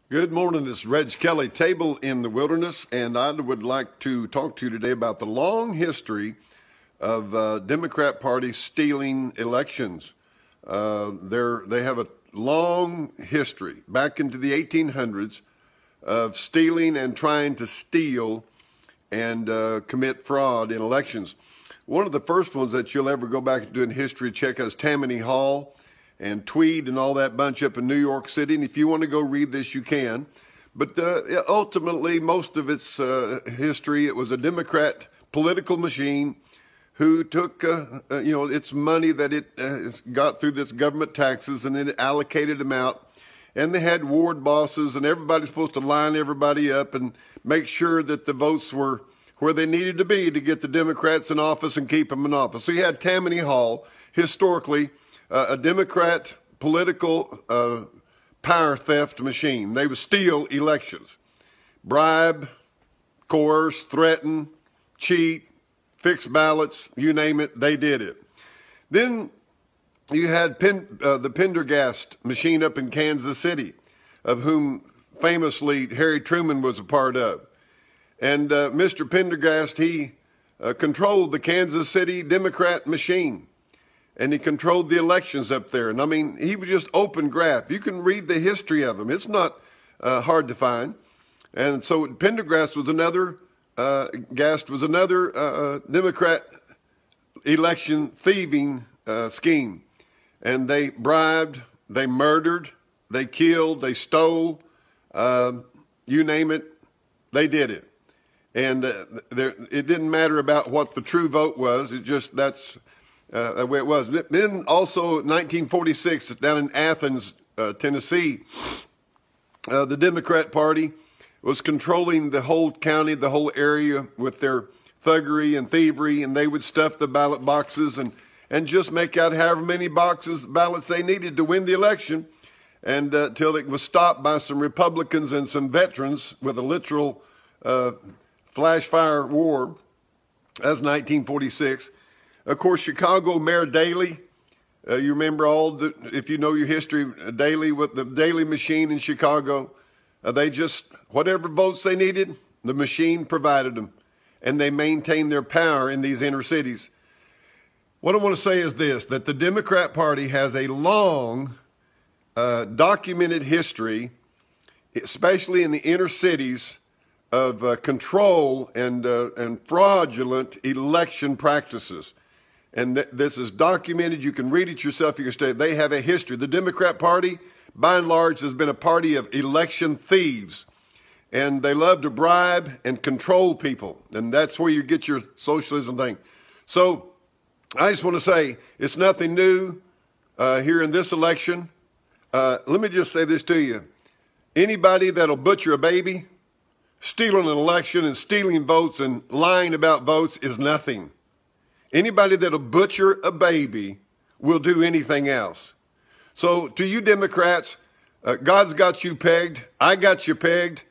Good morning. This is Reg Kelly, Table in the Wilderness, and I would like to talk to you today about the long history of Democrat Party stealing elections. They have a long history back into the 1800s of stealing and trying to steal and commit fraud in elections. One of the first ones that you'll ever go back and do in history check is Tammany Hall and Tweed and all that bunch up in New York City. And if you want to go read this, you can. But ultimately, most of its history, it was a Democrat political machine who took, its money that it got through this government taxes and then it allocated them out. And they had ward bosses, and everybody's supposed to line everybody up and make sure that the votes were where they needed to be to get the Democrats in office and keep them in office. So you had Tammany Hall, historically, a Democrat political power theft machine. They would steal elections, bribe, coerce, threaten, cheat, fix ballots, you name it, they did it. Then you had the Pendergast machine up in Kansas City, of whom famously Harry Truman was a part of. And Mr. Pendergast, he controlled the Kansas City Democrat machine. And he controlled the elections up there. And I mean, he was just open graft. You can read the history of him. It's not hard to find. And so Pendergast was another, Democrat election thieving scheme. And they bribed, they murdered, they killed, they stole, you name it, they did it. And it didn't matter about what the true vote was. It just, that's the way it was. Then also 1946 down in Athens, Tennessee, the Democrat Party was controlling the whole county, the whole area with their thuggery and thievery, and they would stuff the ballot boxes and just make out however many ballots they needed to win the election, and till it was stopped by some Republicans and some veterans with a literal flash fire war. That's 1946. Of course, Chicago Mayor Daley, you remember if you know your history, Daley with the Daley machine in Chicago, they just, whatever votes they needed, the machine provided them, and they maintained their power in these inner cities. What I want to say is this, that the Democrat Party has a long, documented history, especially in the inner cities, of control and fraudulent election practices. And this is documented. You can read it yourself. You can study it. They have a history. The Democrat Party, by and large, has been a party of election thieves. And they love to bribe and control people. And that's where you get your socialism thing. So I just want to say it's nothing new here in this election. Let me just say this to you. Anybody that'll butcher a baby, stealing an election and stealing votes and lying about votes is nothing. Anybody that'll butcher a baby will do anything else. So to you Democrats, God's got you pegged. I got you pegged.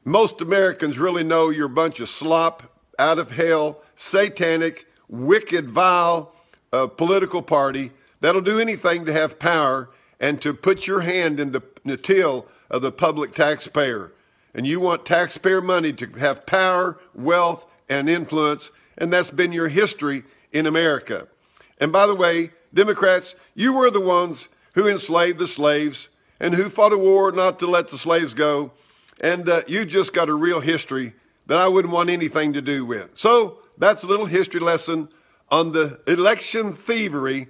Most Americans really know you're a bunch of slop, out of hell, satanic, wicked, vile political party that'll do anything to have power and to put your hand in the till of the public taxpayer. And you want taxpayer money to have power, wealth, and influence, and that's been your history in America. And by the way, Democrats, you were the ones who enslaved the slaves and who fought a war not to let the slaves go. And you just got a real history that I wouldn't want anything to do with. So that's a little history lesson on the election thievery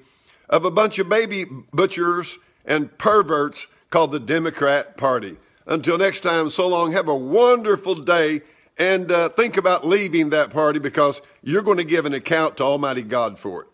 of a bunch of baby butchers and perverts called the Democrat Party. Until next time, so long. Have a wonderful day. And think about leaving that party because you're going to give an account to Almighty God for it.